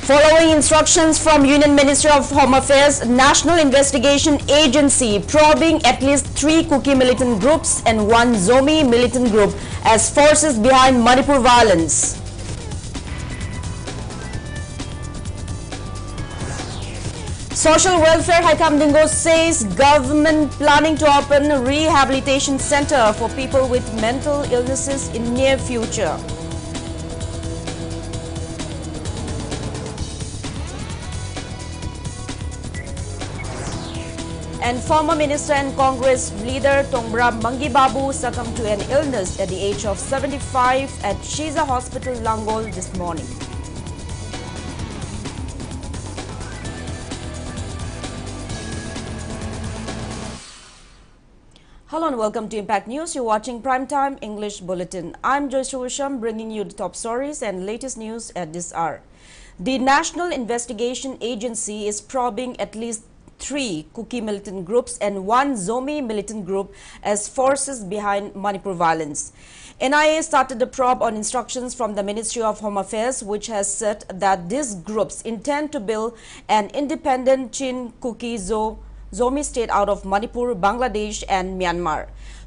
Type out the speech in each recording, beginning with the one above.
Following instructions from Union Ministry of Home Affairs, National Investigation Agency probing at least 3 Kuki militant groups and 1 Zomi militant group as forces behind Manipur violence. Social Welfare Haikamdingo says government planning to open a rehabilitation center for people with mental illnesses in near future. And former minister and Congress leader Tongbra Mangi Babu succumbed to an illness at the age of 75 at Shiza Hospital, Langol this morning. Hello and welcome to Impact News. You're watching Primetime English Bulletin. I'm JOYSHREE USHAM bringing you the top stories and latest news at this hour. The National Investigation Agency is probing at least 3 Kuki militant groups and 1 Zomi militant group as forces behind Manipur violence. NIA started the probe on instructions from the Ministry of Home Affairs, which has said that these groups intend to build an independent Chin Kuki Zomi state out of Manipur, Bangladesh and Myanmar.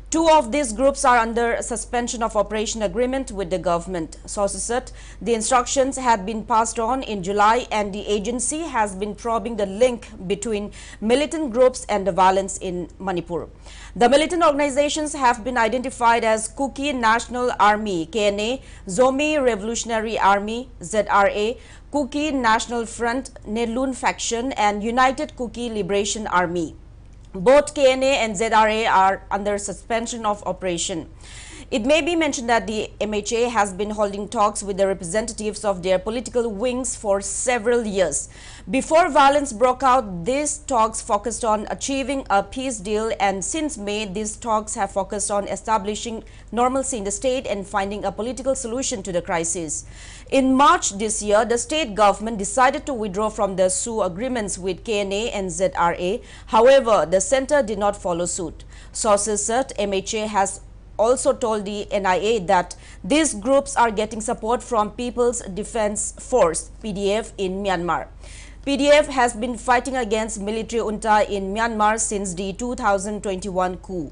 2 of these groups are under suspension of operation agreement with the government. Sources said the instructions had been passed on in July and the agency has been probing the link between militant groups and the violence in Manipur. The militant organizations have been identified as Kuki National Army KNA, Zomi Revolutionary Army ZRA, Kuki National Front Nelun Faction and United Kuki Liberation Army. Both KNA and ZRA are under suspension of operation. It may be mentioned that the MHA has been holding talks with the representatives of their political wings for several years. Before violence broke out, these talks focused on achieving a peace deal, and since May, these talks have focused on establishing normalcy in the state and finding a political solution to the crisis. In March this year, the state government decided to withdraw from the SU agreements with KNA and ZRA. However, the center did not follow suit. Sources said MHA has also told the NIA that these groups are getting support from People's Defense Force (PDF) in Myanmar. PDF has been fighting against military junta in Myanmar since the 2021 coup.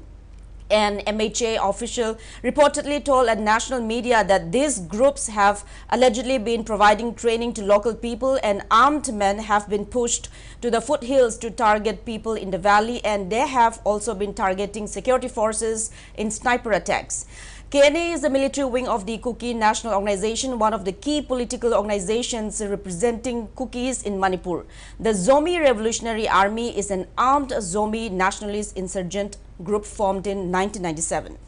An MHA official reportedly told at national media that these groups have allegedly been providing training to local people and armed men have been pushed to the foothills to target people in the valley, and they have also been targeting security forces in sniper attacks. KNA is the military wing of the Kuki National Organization, one of the key political organizations representing Kukis in Manipur. The Zomi Revolutionary Army is an armed Zomi nationalist insurgent group formed in 1997.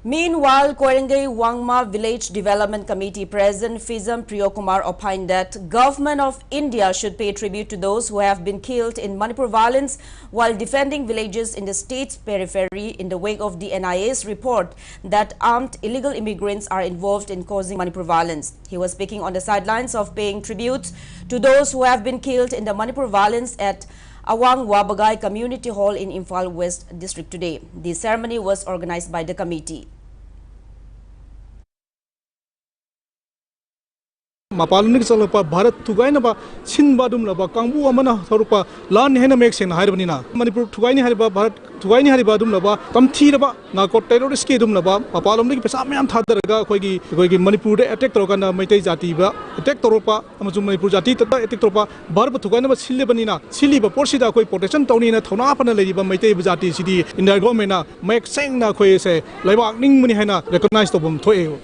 Meanwhile, Koirengay Wangma Village Development Committee President Fizam Priyokumar opined that Government of India should pay tribute to those who have been killed in Manipur violence while defending villages in the state's periphery in the wake of the NIA's report that armed illegal immigrants are involved in causing Manipur violence. He was speaking on the sidelines of paying tribute to those who have been killed in the Manipur violence at Awang Wabagai Community Hall in Imphal West District today. The ceremony was organized by the committee. Mapalnik salapa Bharat Tugaina ba Sin Badum laba Kambu Amana Sarupa Lan Hena makes in Harbanina. Manipur Tugaini Hariba Bharat Tugaini Haribadum laba Kamti laba Nako terrorist kedum laba Mapalumnik Pesamian Tadaraga Kogi Manipur attack Rogana Mate Jatiba attack Toropa Amazum Manipur Jati attack Tropa Barba Tugaina Silibanina Siliba Porsida Koi protection Tonina Tonapana Ladiba Mate Jati City in their Gomena make saying na Koese Laba Ning Munihana recognized of them Toeo.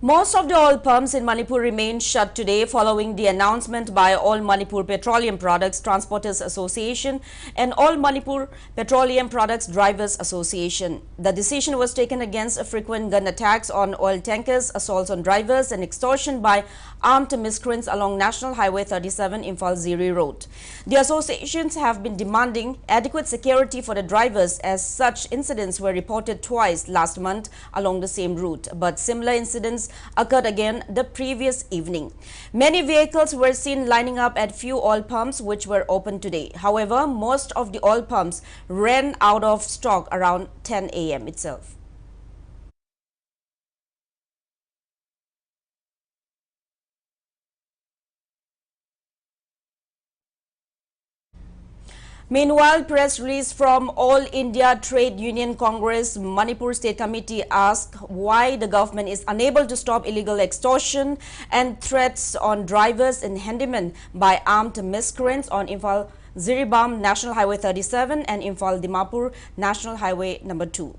Most of the oil pumps in Manipur remain shut today following the announcement by All Manipur Petroleum Products Transporters Association and All Manipur Petroleum Products Drivers Association. The decision was taken against frequent gun attacks on oil tankers, assaults on drivers and extortion by armed miscreants along National Highway 37 Imphal-Ziri Road. The associations have been demanding adequate security for the drivers as such incidents were reported twice last month along the same route, but similar incidents occurred again the previous evening. Many vehicles were seen lining up at few oil pumps which were open today. However, most of the oil pumps ran out of stock around 10 a.m. itself. Meanwhile, press release from All India Trade Union Congress Manipur State Committee asked why the government is unable to stop illegal extortion and threats on drivers and handymen by armed miscreants on Imphal Ziribam National Highway 37 and Imphal Dimapur National Highway number 2.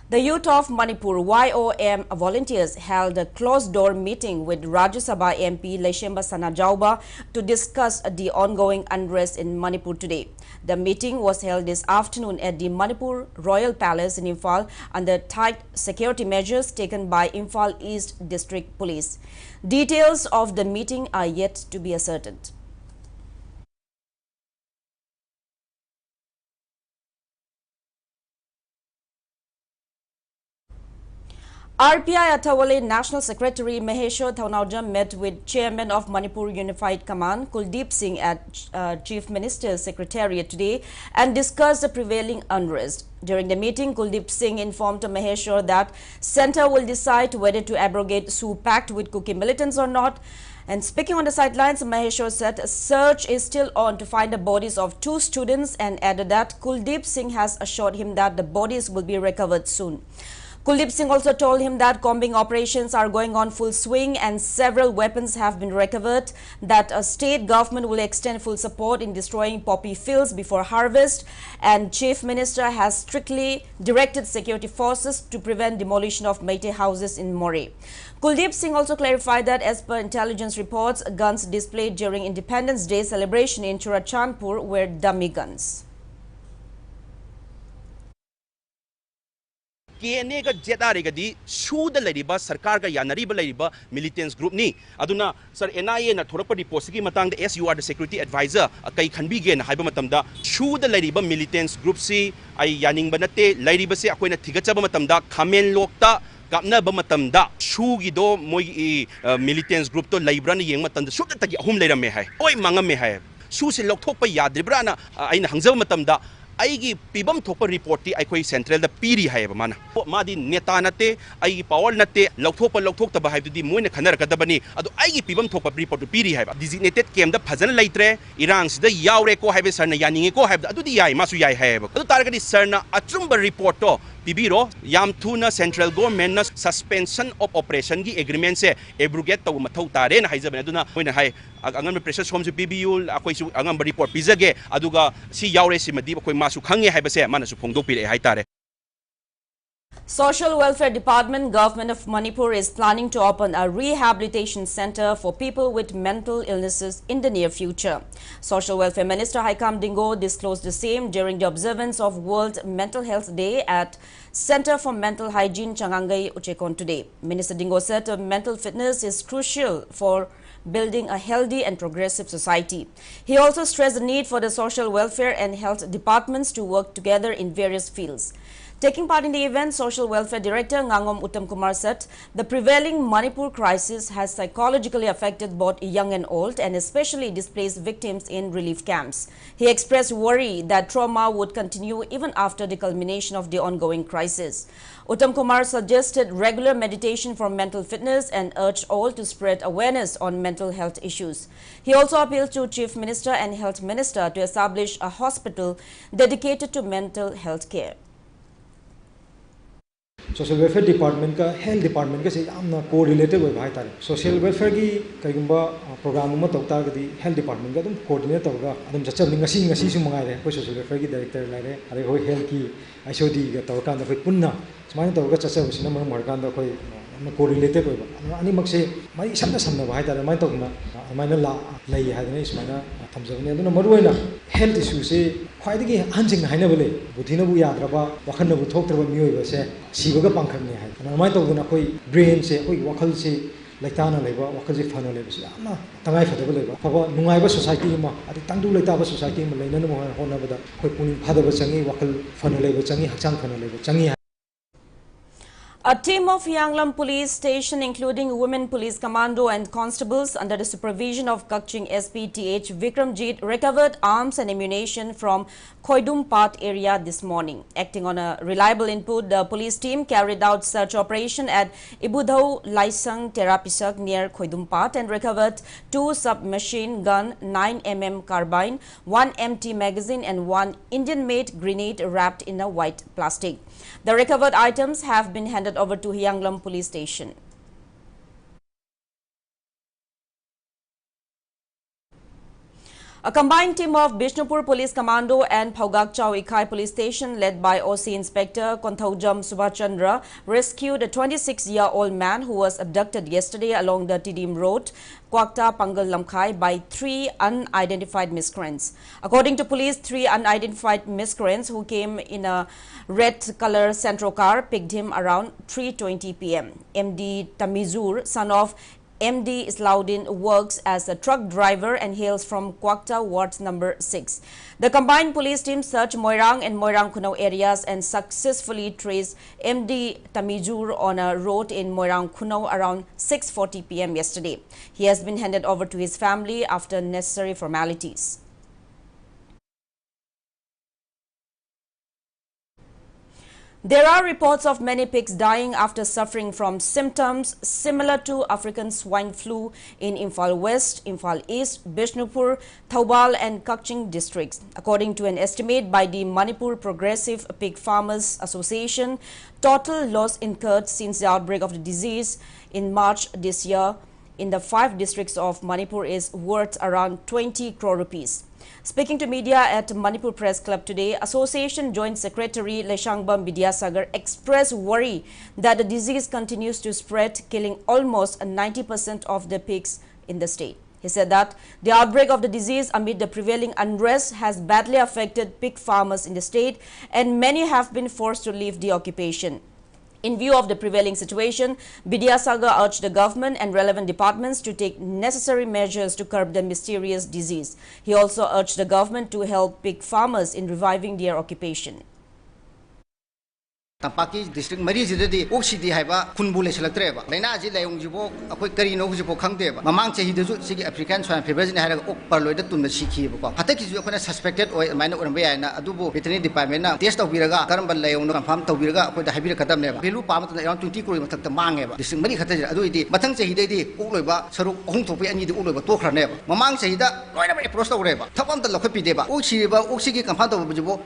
The youth of Manipur YOM volunteers held a closed-door meeting with Rajya Sabha MP Leishemba Sanajauba to discuss the ongoing unrest in Manipur today. The meeting was held this afternoon at the Manipur Royal Palace in Imphal under tight security measures taken by Imphal East District Police. Details of the meeting are yet to be ascertained. RPI Athawale National Secretary Maheshwar Thaunawjam met with Chairman of Manipur Unified Command Kuldeep Singh at Chief Minister's Secretariat today and discussed the prevailing unrest. During the meeting, Kuldeep Singh informed Maheshwar that Centre will decide whether to abrogate Sioux Pact with Kuki militants or not. And speaking on the sidelines, Maheshwar said a search is still on to find the bodies of 2 students and added that Kuldeep Singh has assured him that the bodies will be recovered soon. Kuldeep Singh also told him that combing operations are going on full swing and several weapons have been recovered, that a state government will extend full support in destroying poppy fields before harvest, and Chief Minister has strictly directed security forces to prevent demolition of Meitei houses in Moreh. Kuldeep Singh also clarified that as per intelligence reports, guns displayed during Independence Day celebration in Churachandpur were dummy guns. KNA का जेदारे का दी शूद लरीबा सरकार का यानरीबा लरीबा militants group नी अदुना sir NIA ना थोड़ा पर report की Matang as you are the security advisor कई खंबी गे ना हाइबा मतंदा शूद लरीबा मिलिटेंट्स ग्रुप सी आई यानिंग बनते लरीबा से अकोई ना थिगचा बा मतंदा खामेन लोकता कापना बा मतंदा शू की दो मोई मिलिटेंट्स ग्रुप तो लाइब्रा ने येंग मतंदा शूद तक अहुम लेरम में है ओई मांगम में है शू से लोग थोप पर याद्रिब्रा ना आई ना हंगजब मतंदा आईगी पीबम थोपर रिपोर्ट ती आई सेंट्रल द पीरी है माना मादी नेता नते आई पावर नते लौथोप तब है मोइन खनरकदबनी अदो आईगी पीबम थोपर रिपोर्ट पीरी है डिजिग्नेटेड केम द फजन लेत्रे इरांग सिदा यावरे को है सरना यानिंगे को है अदुदी याई मासु याई है अदु तारगदी सरना अचुंब रिपोर्ट तो पिबीरो याम थुना सेंट्रल गवर्नमेंट ना सस्पेंशन ऑफ ऑपरेशन की एग्रीमेंट से एब्रोगेट तव मथौ तारे ना हाइजबने अदुना मोइन हाय अंगन प्रेशर सोम से पिबियु अकोइसु अंगन रिपोर्ट पिजगे अदुगा सी यावरे सिमदी अकोइ मासु खंगे हाइबसे मानसु फोंगदोपिरे हाइतारे. Social Welfare Department, Government of Manipur is planning to open a rehabilitation center for people with mental illnesses in the near future. Social Welfare Minister Haikam Dingo disclosed the same during the observance of World Mental Health Day at Center for Mental Hygiene, Changangai, Uchekon today. Minister Dingo said mental fitness is crucial for building a healthy and progressive society. He also stressed the need for the social welfare and health departments to work together in various fields. Taking part in the event, Social Welfare Director Ngangom Uttam Kumar said the prevailing Manipur crisis has psychologically affected both young and old and especially displaced victims in relief camps. He expressed worry that trauma would continue even after the culmination of the ongoing crisis. Uttam Kumar suggested regular meditation for mental fitness and urged all to spread awareness on mental health issues. He also appealed to Chief Minister and Health Minister to establish a hospital dedicated to mental health care. Social Welfare Department का Health Department का से आमना co-related हुए भाई तारे Social Welfare की कई गुम्बा program में तो उतार कदी Health Department का तुम coordinate तो होगा अदम जच्चा निंगसी सुमंगाई रहे कोई Social Welfare की Director लाए रहे अरे कोई Health की ICOD का तो उनका कोई पुन्ना समाने तो उनका चच्चा उसी नंबर मरकान तो कोई co-related हुए बा अनी मक्से मारी सबना सबना भाई तारे माइन तो उन्ना माइन ला लई है ना इसमाना थम्सअपने अदुना मरुवेना health issue से ख्वाइदगी हंसिंग हाइना बोले बुद्धिनबु याद्रबा वखनबु थोक्त्रबा मियोइबा से सिबगा पांखरने है अनमाय तौदना कोई ब्रेन से कोई वखल से लेताना लेबा वखल से फनो लेबा से यामना तंगाय फदबा लेबा फबा नुंगाइबा सोसाइटी मा अदि तंदु लेताबा सोसाइटी मा लेनन मो होनबदा कोई पुनिंग फदबा चंगी वखल फनो लेबा चंगी हचांग फनो लेबा चंगी. A team of Yanglam Police Station, including women police commando and constables under the supervision of Kakching SPTH Vikramjit, recovered arms and ammunition from Khoidum Pat area this morning. Acting on a reliable input, the police team carried out search operation at Ibudhau Laisang Terapisak near Khoidum Pat and recovered 2 submachine gun, 9mm carbine, 1 empty magazine and 1 Indian-made grenade wrapped in a white plastic. The recovered items have been handed over to Yanglam Police Station. A combined team of Bishnupur Police Commando and Phaugak Chau Ikai Police Station, led by OC Inspector Konthaujam Subhachandra, rescued a 26-year-old man who was abducted yesterday along the Tidim Road, Kwakta Pangal Lamkhai, by 3 unidentified miscreants. According to police, 3 unidentified miscreants who came in a red-color Centro car picked him around 3:20 p.m. MD Tamizur, son of MD Islaudin, works as a truck driver and hails from Kwakta Ward number 6. The combined police team searched Moirang and Moirang Kunau areas and successfully traced MD Tamizur on a road in Moirang Kunau around 6:40 p.m. yesterday. He has been handed over to his family after necessary formalities. There are reports of many pigs dying after suffering from symptoms similar to African swine flu in Imphal West, Imphal East, Bishnupur, Thoubal and Kakching districts. According to an estimate by the Manipur Progressive Pig Farmers Association, total loss incurred since the outbreak of the disease in March this year in the 5 districts of Manipur is worth around 20 crore rupees. Speaking to media at Manipur Press Club today, Association Joint Secretary Leshangbam Vidyasagar expressed worry that the disease continues to spread, killing almost 90% of the pigs in the state. He said that the outbreak of the disease amid the prevailing unrest has badly affected pig farmers in the state, and many have been forced to leave the occupation. In view of the prevailing situation, Vidyasagar urged the government and relevant departments to take necessary measures to curb the mysterious disease. He also urged the government to help pig farmers in reviving their occupation. Tampaki district Marizidi, Oxidi Haba, Kunbule Selectreva, Lenaji Leonjibo, a quick Carino Jibo Kangdeva, Mamangche, the African swine fever had a parloid to the Shiki. Pataki is suspected or minor Urbayana, Adubo, veterinary department, taste of Viraga, Karamba Leon, and Pam to Viraga, with the Habira Katameva, Pilu Pam around 20 Kuri, the Mangeva, the Mari Hataja, Aduidi, Matanse Hidi, Ulova, Saru, Honto, and the Ulova Tokra never. Mamang Saida, right away, Prosto Reva, Tapam the Lokapideva, Uchiva, Uxiki, Kampato,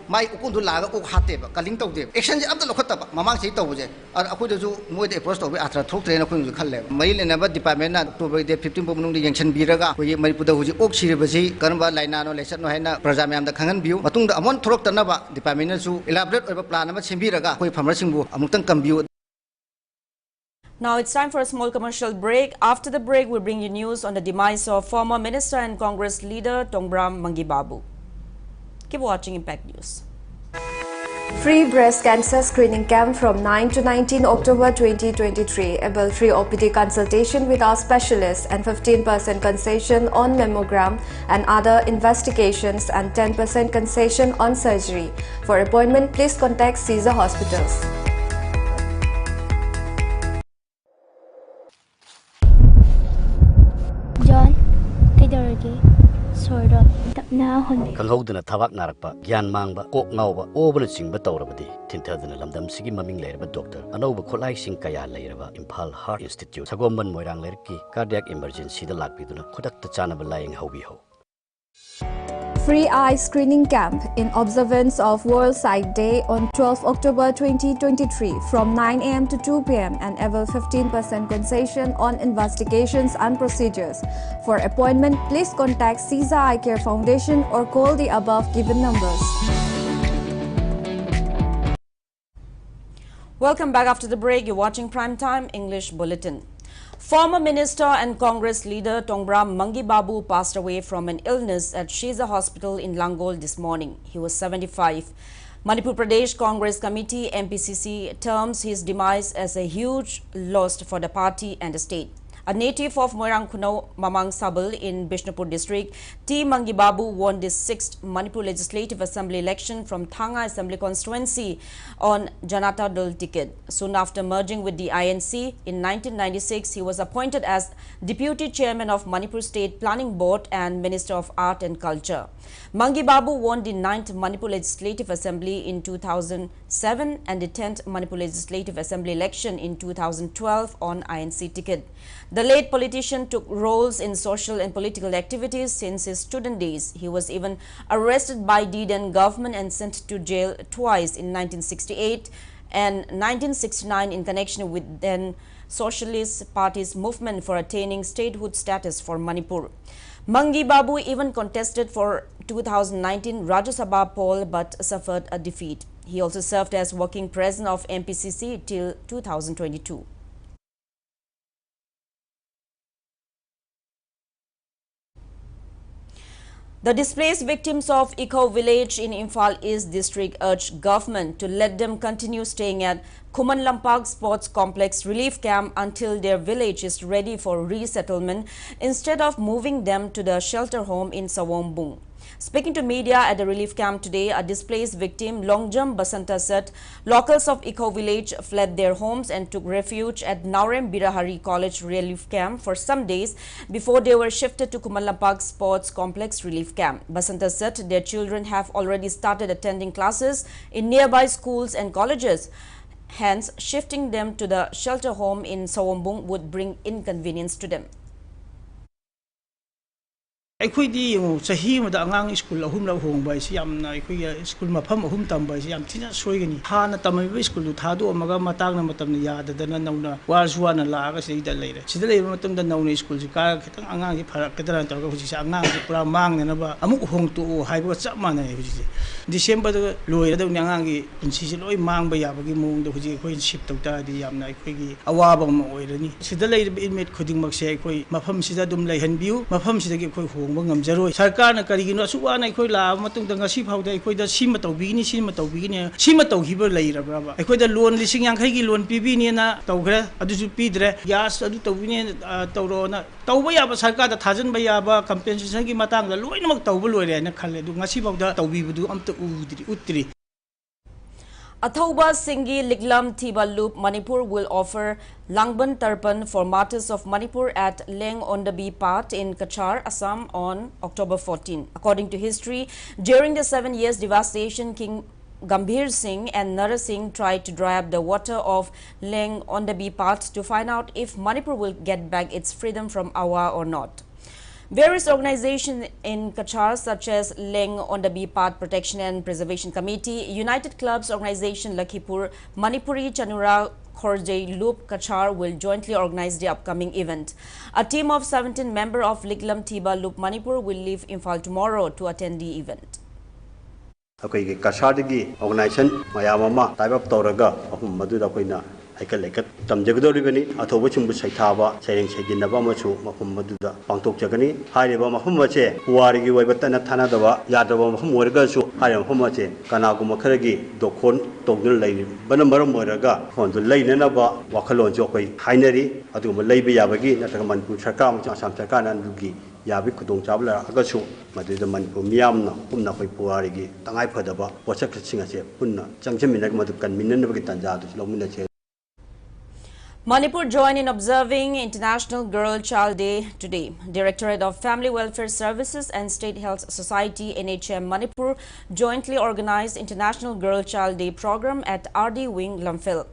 my Ukundulaga, Ukhateva, Kalinto, exchange up the Mamang Sito was it. I put the post of after talk train of Kale. Mail and never department October 15 Pomuni Junction Biraga, where my put the Oxy Bazi, Karamba, Linano, Lesson, Prazamiam, the Kangan view, but the Amon Trok Tanaba, department to elaborate over plan of Simbiraga, where Pamasin, Amutan Cambu. Now it's time for a small commercial break. After the break, we'll bring you news on the demise of former Minister and Congress leader Tongbram Mangibabu. Keep watching Impact News. Free breast cancer screening camp from 9 to 19 October 2023. Able free OPD consultation with our specialists and 15% concession on mammogram and other investigations and 10% concession on surgery. For appointment, please contact Caesar Hospitals. John, sort of. Kanghodana Tavak Narapa, Yan Mangba, Ok Nova, Oban Sing Batorabadi, Tintadana Lamdam Sigi Maming Leraba Doctor, Anova Kolai Sing Kaya Leraba, Impal Heart Institute, Sagomban Moirang Lerki, Cardiac Emergency, the Lakpiduna, Kodak Tachanaba lying Hobiho. Free eye screening camp in observance of World Sight Day on 12 October 2023 from 9 a.m. to 2 p.m. and able 15% concession on investigations and procedures. For appointment, please contact Caesar Eye Care Foundation or call the above given numbers. Welcome back after the break. You're watching Primetime English Bulletin. Former Minister and Congress leader Tongbram Mangibabu passed away from an illness at Sheza Hospital in Langol this morning. He was 75. Manipur Pradesh Congress Committee MPCC terms his demise as a huge loss for the party and the state. A native of Moirang Khunau, Mamang Sabal in Bishnupur district, T. Mangi Babu won the 6th Manipur Legislative Assembly election from Thanga Assembly constituency on Janata Dal ticket. Soon after merging with the INC in 1996, he was appointed as Deputy Chairman of Manipur State Planning Board and Minister of Art and Culture. Mangi Babu won the 9th Manipur Legislative Assembly in 2007 and the 10th Manipur Legislative Assembly election in 2012 on INC ticket. The late politician took roles in social and political activities since his student days. He was even arrested by the then government and sent to jail twice in 1968 and 1969 in connection with then Socialist Party's movement for attaining statehood status for Manipur. Mangi Babu even contested for 2019 Rajya Sabha poll but suffered a defeat. He also served as working president of MPCC till 2022. The displaced victims of Eco Village in Imphal East District urged government to let them continue staying at Kuman Lampak Sports Complex Relief Camp until their village is ready for resettlement instead of moving them to the shelter home in Sawombung. Speaking to media at the relief camp today, a displaced victim, Longjam Basanta, said locals of Eco Village fled their homes and took refuge at Naurem Birahari College Relief Camp for some days before they were shifted to Kumalampak Sports Complex Relief Camp. Basanta said their children have already started attending classes in nearby schools and colleges. Hence, shifting them to the shelter home in Sawombung would bring inconvenience to them. ꯑꯩꯈꯣꯏꯗꯤ ꯆꯍꯤ ꯑꯃꯗ ꯑꯉꯥꯡ school ꯑꯍꯨꯝꯂꯛ ꯍꯣꯡꯕ ꯍꯥꯏꯁꯤ ꯌꯥꯝꯅ ꯑꯩꯈꯣꯏꯒꯤ school ꯃꯐꯝ ꯑꯍꯨꯝ ꯇꯝꯕ ꯍꯥꯏꯁꯤ ꯌꯥꯝ ꯊꯤꯅ ꯁꯣꯏꯒꯅꯤ ꯍꯥꯟꯅ ꯇꯝꯃꯤꯕ ꯁ꯭ꯀꯨꯜꯗꯨ ꯊꯥꯗꯣꯛꯑꯝꯃꯒ ꯃꯇꯥꯡꯅ ꯃꯇꯝꯅ ꯌꯥꯗꯗꯅ ꯅꯧꯅ ꯋꯥꯔꯁꯨ ꯋꯥꯅ ꯂꯥꯛꯑꯒ ꯁꯤꯗ ꯂꯩꯔꯦ ꯁꯤꯗ ꯂꯩꯕ ꯃꯇꯝꯗ ꯅꯧꯅ ꯁ꯭ꯀꯨꯜꯁꯤ ꯀꯥꯔꯒ ꯈꯤꯇꯪ ꯑꯉꯥꯡꯁꯤ ꯐꯔꯛꯀꯗ꯭ꯔꯥ ꯇꯧꯔꯒ ꯍꯧꯖꯤꯛꯁꯦ ꯑꯉꯥꯡꯁꯤ ꯄꯨꯔꯥ ꯃꯥꯡꯅꯅꯕ ꯑꯃꯨꯛ ꯍꯣꯡꯇꯣꯛꯑꯣ ꯍꯥꯏꯕꯒ ꯆꯞ ꯃꯥꯟꯅꯩ ꯍꯧꯖꯤꯛꯁꯦ ꯗꯤꯁꯦꯝꯕꯔꯗ ꯂꯣꯏꯔꯗꯕꯅꯤ ꯑꯉꯥꯡꯒꯤ ꯄꯨꯟꯁꯤꯁꯦ ꯂꯣꯏ ꯃꯥꯡꯕ ꯌꯥꯕꯒꯤ ꯃꯑꯣꯡꯗ ꯍꯧꯖꯤꯛ ꯑꯩꯈꯣꯏ ꯁꯤꯞ ꯇꯧ ꯇꯥꯔꯗꯤ ꯌꯥꯝꯅ ꯑꯩꯈꯣꯏꯒꯤ ꯑꯋꯥꯕ ꯑꯃ ꯑꯣꯏꯔꯅꯤ ꯁꯤꯗ ꯂꯩꯔꯤꯕ ꯏꯟꯃꯦꯠ ꯈꯨꯗꯤꯡꯃꯛꯁꯦ ꯑꯩꯈꯣꯏ ꯃꯐꯝꯁꯤꯗ ꯑꯗꯨꯝ ꯂꯩꯍꯟꯕꯤꯌꯨ ꯃꯐꯝꯁꯤꯗꯒꯤ ꯑꯩꯈꯣꯏ ꯍꯣꯡꯕ ꯉꯝꯖꯔꯣꯏ ꯁꯔꯀꯥꯔꯅ ꯀꯔꯤꯒꯤꯅꯣ ꯑꯁꯨꯛ ꯋꯥꯅ ꯑꯩꯈꯣꯏ ꯂꯥꯛꯑꯕ ꯃꯇꯨꯡꯗ ꯉꯁꯤ ꯐꯥꯎꯗ ꯑꯩꯈꯣꯏꯗ ꯁꯤꯃ ꯇꯧꯕꯤꯒꯅꯤ ꯁꯤꯃ ꯇꯧꯕꯤꯒꯅꯤ ꯁꯤꯃ ꯇꯧꯈꯤꯕ ꯂꯩꯔꯕ꯭ꯔꯕ ꯑꯩꯈꯣꯏꯗ ꯂꯣꯟ 50,000ꯒꯤ ꯂꯣꯟ ꯄꯤꯕꯤꯅꯦꯅ ꯇꯧꯈ꯭ꯔꯦ ꯑꯗꯨꯁꯨ ꯄꯤꯗ꯭ꯔꯦ ꯒ꯭ꯌꯥꯁ ꯑꯗꯨ ꯇꯧꯕꯤꯅꯦ ꯇꯧꯔꯣꯅ ꯇꯧꯕ ꯌꯥꯕ ꯁꯔꯀꯥꯔꯗ ꯊꯥꯖꯟꯕ ꯌꯥꯕ ꯀꯝꯄꯦꯟꯁꯦꯁꯟꯒꯤ ꯃꯇꯥꯡꯗ ꯂꯣꯏꯅꯃꯛ ꯇꯧꯕ ꯂꯣꯏꯔꯦ ꯍꯥꯏꯅ ꯈꯜꯂꯦ ꯑꯗꯨ ꯉꯁꯤ ꯐꯥꯎꯗ ꯇꯧꯕꯤꯕꯗꯨ ꯑꯝꯇ ꯎꯠꯇ꯭ꯔꯤ Athauba Singhi Liglam Thiba Loop, Manipur will offer Langban Tarpan for martyrs of Manipur at Leng Ondabi Pat in Kachar, Assam on October 14. According to history, during the 7 years devastation, King Gambhir Singh and Nara Singh tried to dry up the water of Leng Ondabi Pat to find out if Manipur will get back its freedom from Awa or not. Various organizations in Kachar such as Leng Ondabi Pat Protection and Preservation Committee, United Clubs Organization Lakhipur, Manipuri Chanura Khorjai Loop Kachar will jointly organize the upcoming event. A team of 17 members of Liglam Thiba Loop Manipur will leave Imphal tomorrow to attend the event. Okay, Kachar organization Mayamama type of Toraga of Maduda Ikaleka Tamjagadoribani, Atobachum Saitaba, saying Saginaba Machu, Mahumaduda, Pantok Jagani, Hariba Mahumache, Wari Wabatana Tanadava, Yadava Mahumorgasu, Hayam Homache, Kanagumakaragi, Dokon, Togal Lady, Banamaram Moraga, on the Lainaba, Wakalon Jokai, Hineri, Atuma Labi Yabagi, Nataman Puchakam, Sam Chakan and Lugi, Yabi Kudong Chabla, Agasu, Madidaman Pumiamna, Pumna Puarigi, Tangai Padaba, Wachakasinga, Puna, Chanchaminak Matukan, Minanagitanza, Lomina. Manipur joined in observing International Girl Child Day today. Directorate of Family Welfare Services and State Health Society NHM Manipur jointly organized International Girl Child Day program at RD Wing Lamphil.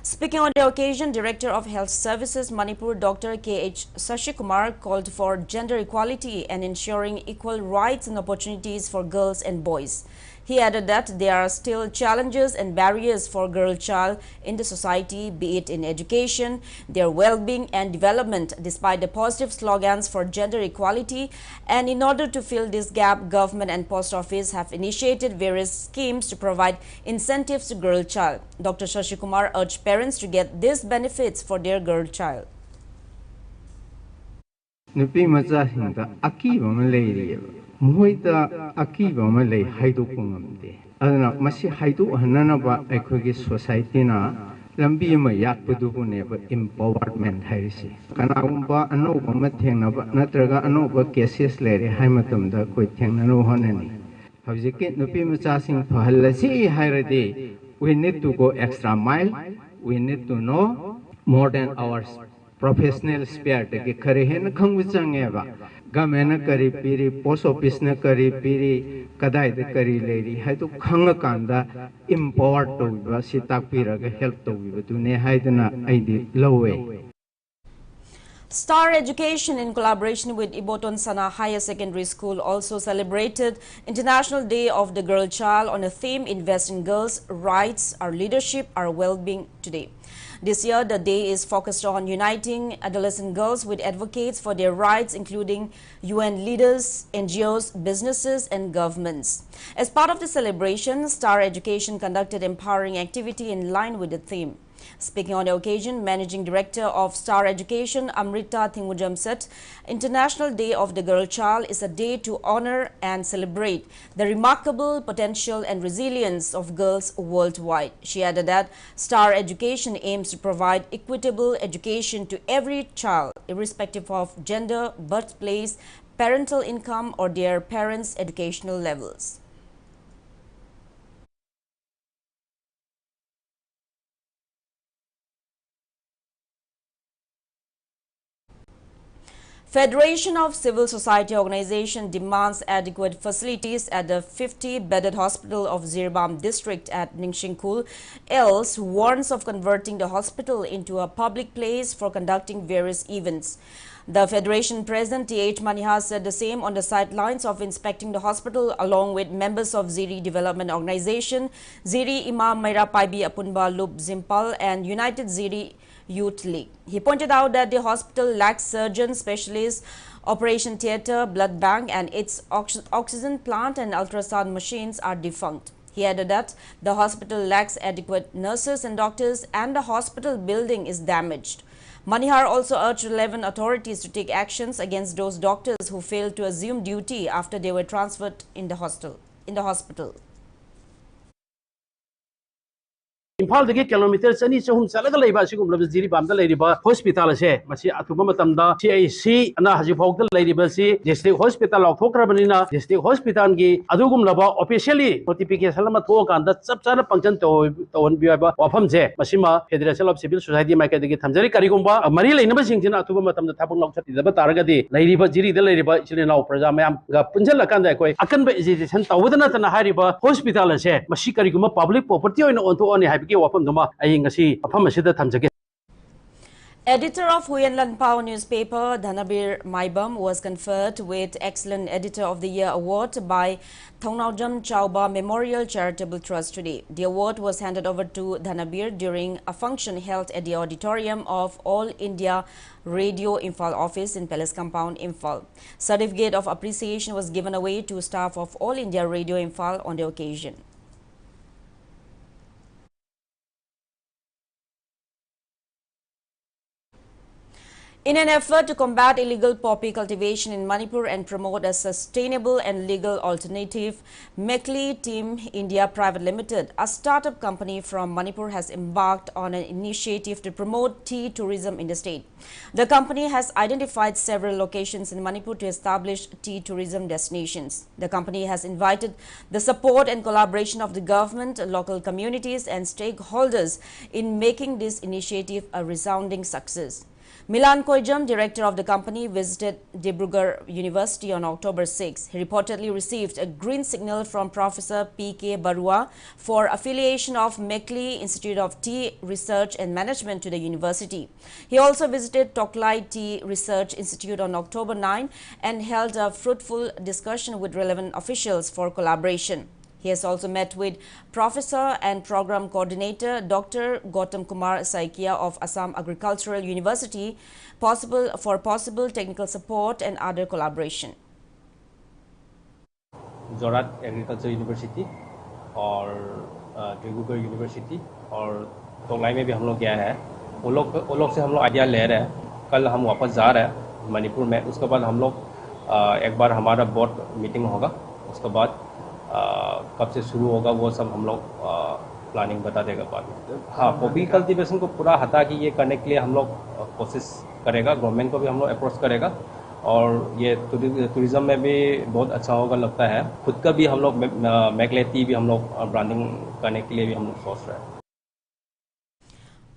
Speaking on the occasion, Director of Health Services Manipur Dr. K.H. Sashikumar called for gender equality and ensuring equal rights and opportunities for girls and boys. He added that there are still challenges and barriers for girl child in the society, be it in education, their well-being and development, despite the positive slogans for gender equality. And in order to fill this gap, government and post office have initiated various schemes to provide incentives to girl child. Dr. Sashikumar urged parents to get these benefits for their girl child. Muida Akiba Malay Haidu Pungamde. Adana Masi Haidu Hananaba Equigi Society na lambi ma yat pudu ne ba empowerment hairisi kana umba anu ba ma thengna ba natraga anu ba cases lere hai matam da koi thengna no honani hawjike nupi macha sing phalasi hairade we need to go extra mile we need to know more than our professional spirit ke khare hen khang change ba government kari piri post office na kari piri kadai de kari leri hai to khang kanda empower to ba sitak pira ga help to bi tu ne hai dana ai di lowe. Star Education, in collaboration with Iboton Sana Higher Secondary School, also celebrated International Day of the Girl Child on a theme Invest in Girls' Rights, Our Leadership, Our Well-being today. This year, the day is focused on uniting adolescent girls with advocates for their rights, including UN leaders, NGOs, businesses, and governments. As part of the celebration, Star Education conducted empowering activity in line with the theme. Speaking on the occasion, Managing Director of Star Education, Amrita Thingujam, said, International Day of the Girl Child is a day to honor and celebrate the remarkable potential and resilience of girls worldwide. She added that Star Education aims to provide equitable education to every child, irrespective of gender, birthplace, parental income, or their parents' educational levels. Federation of Civil Society Organization demands adequate facilities at the 50-bedded hospital of Zirbam district at Ningxingkul, else warns of converting the hospital into a public place for conducting various events. The Federation President T.H. Manihar said the same on the sidelines of inspecting the hospital along with members of Ziri Development Organization, Ziri Imam Maira Paibi Apunba Lub Zimpal and United Ziri Youth League. He pointed out that the hospital lacks surgeons, specialists, operation theatre, blood bank, and its oxygen plant and ultrasound machines are defunct. He added that the hospital lacks adequate nurses and doctors and the hospital building is damaged. Manihar also urged relevant authorities to take actions against those doctors who failed to assume duty after they were transferred in the hospital. Impal dagi kilometer sani chahum chalaga leiba sigum lab jiri bam da leiba hospital se masi athuba matam da CIC ana haji phok da leiba si district hospital of thokrabanina district hospital gi adugum laba officially notification ma thok kan da chap chana function to on biaba wafam je masima Federation of Civil Society ma ka dagi thamjari karigumba mari leina ba singjina athuba matam da thabuk lok chati da taraga di leiba jiri da leiba chile naw praja mayam ga punjal kan da koi akan ba education tawdana tana hariba hospital se masi karigumba public property oina on to on Editor of Huyen Lan Pao newspaper, Dhanabir Maibam, was conferred with Excellent Editor of the Year award by Thongnaujam Chauba Memorial Charitable Trust today. The award was handed over to Dhanabir during a function held at the auditorium of All India Radio Imphal office in Palace Compound, Imphal. Certificate of appreciation was given away to staff of All India Radio Imphal on the occasion. In an effort to combat illegal poppy cultivation in Manipur and promote a sustainable and legal alternative, Mekli Team India Private Limited, a startup company from Manipur, has embarked on an initiative to promote tea tourism in the state. The company has identified several locations in Manipur to establish tea tourism destinations. The company has invited the support and collaboration of the government, local communities and stakeholders in making this initiative a resounding success. Milan Koijam, director of the company, visited Dibrugarh University on October 6. He reportedly received a green signal from Professor P.K. Barua for affiliation of Mekli Institute of Tea Research and Management to the university. He also visited Toklai Tea Research Institute on October 9 and held a fruitful discussion with relevant officials for collaboration. He has also met with Professor and Program Coordinator Dr. Gautam Kumar Saikia of Assam Agricultural University for possible technical support and other collaboration. Jorat Agricultural University और Dibrugarh university और तोंगलाई में भी हम लोग गया है वो लोग से हम लोग आइडिया ले रहे हैं कल हम वापस जा रहे हैं मणिपुर में उसके बाद हम लोग एक बार हमारा बोर्ड मीटिंग होगा उसके बाद कब से शुरू होगा वो सब हम लोग प्लानिंग बता देगा बाद में। हाँ, कॉफी कल्टीवेशन को पूरा हटा के ये करने के लिए हम लोग कोशिश करेगा, गवर्नमेंट को भी हम लोग अप्रोच करेगा और ये टूरिज्म में भी बहुत अच्छा होगा लगता है। खुद का भी हम लोग मैगलेटी भी हम लोग ब्रांडिंग करने के लिए भी हम लोग सोच रहे हैं।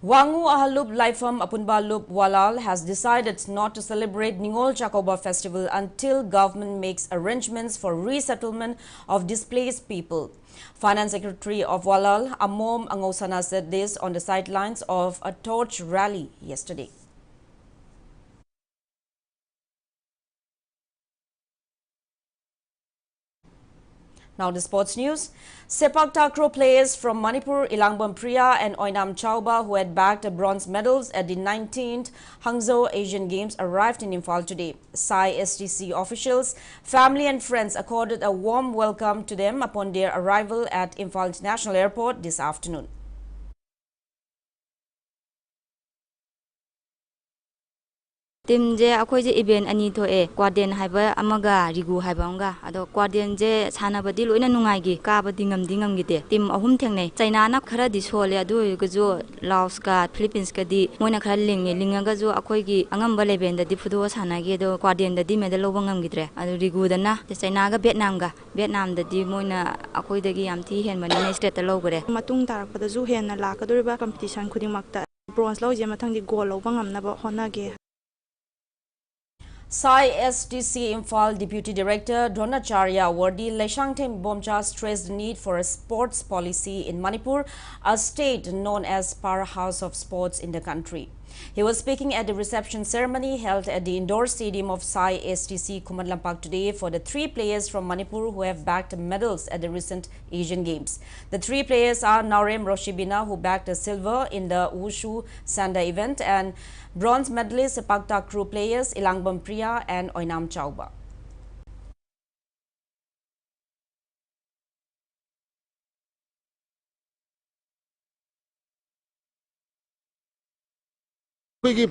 Wangu Ahalup Laifam Apunbalup Walal has decided not to celebrate Ningol Chakoba festival until government makes arrangements for resettlement of displaced people. Finance Secretary of Walal, Amom Angosana, said this on the sidelines of a torch rally yesterday. Now the sports news. Sepak Takraw players from Manipur, Ilangbam Priya and Oinam Chauba, who had bagged bronze medals at the 19th Hangzhou Asian Games, arrived in Imphal today. Sai STC officials, family and friends accorded a warm welcome to them upon their arrival at Imphal International Airport this afternoon. Team je akoi je event ani to e Guardian haiba amaga rigu haiba nga ado Guardian je sana badi loina nungai gi ka badi ngam gi te team ahum thengnei China na khara di sole adu ga jo Laos ka Philippines ka di moina khara linga ga jo akoi gi angam ba level da di fudo sana gi do Guardian da di medal lo ngam gi tre adu rigu da na China ga Vietnam da di moina akoi da gi yam thi hen mani ne state ta lo gre matung tarak pada ju hen na la ka doriba competition khuding makta bronze lo je mathang di gold lo bangam na ba hona ge. Sai STC Imphal Deputy Director Dronacharya Wardi Leshangthem Bomcha stressed the need for a sports policy in Manipur, a state known as powerhouse of sports in the country. He was speaking at the reception ceremony held at the indoor stadium of Sai STC Kumalampak today for the 3 players from Manipur who have bagged medals at the recent Asian Games. The 3 players are Naurem Roshibina, who bagged a silver in the Wushu Sanda event, and bronze medalist Sepak Takraw players Ilangbam Priya and Oinam Chauba.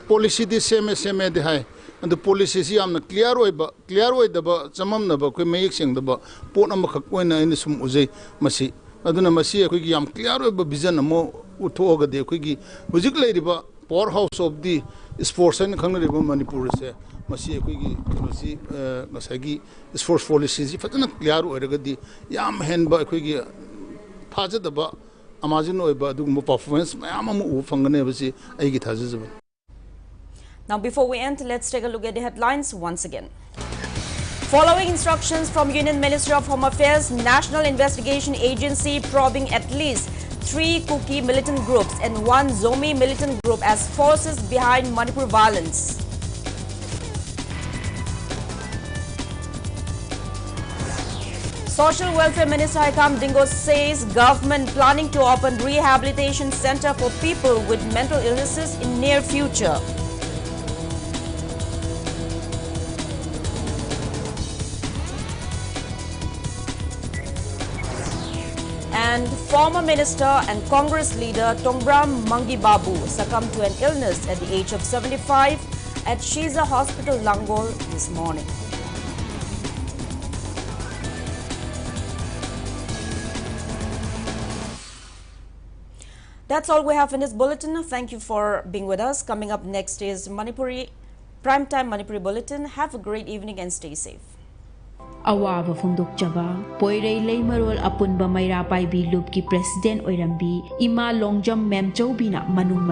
Policy the same the high and the policy is clear way the samam naba mayik sing the port number kakwana in the sum uze masi aduna masi a quickie clear way vision mo utoga de quickie music lady powerhouse of the sports and Kangaroo Manipur is masi quickie masagi sports policies if it's clear or the yam hen by quickie Paja the Amazon over the performance Mamu Fanganevasi Agit has. Now, before we end, let's take a look at the headlines once again. Following instructions from Union Ministry of Home Affairs, National Investigation Agency probing at least 3 Kuki militant groups and 1 Zomi militant group as forces behind Manipur violence. Social Welfare Minister Haikam Dingo says government planning to open rehabilitation center for people with mental illnesses in near future. And former minister and Congress leader Tongbram Mangi Babu succumbed to an illness at the age of 75 at Shiza Hospital, Langol this morning. That's all we have in this bulletin. Thank you for being with us. Coming up next is Primetime Manipuri Bulletin. Have a great evening and stay safe. Awaba Fongdokjaba, Poirei Leimarol Apunba Maira Pai Bi Loop ki President Oirambi, Ima Longjam Mem Chobina Manung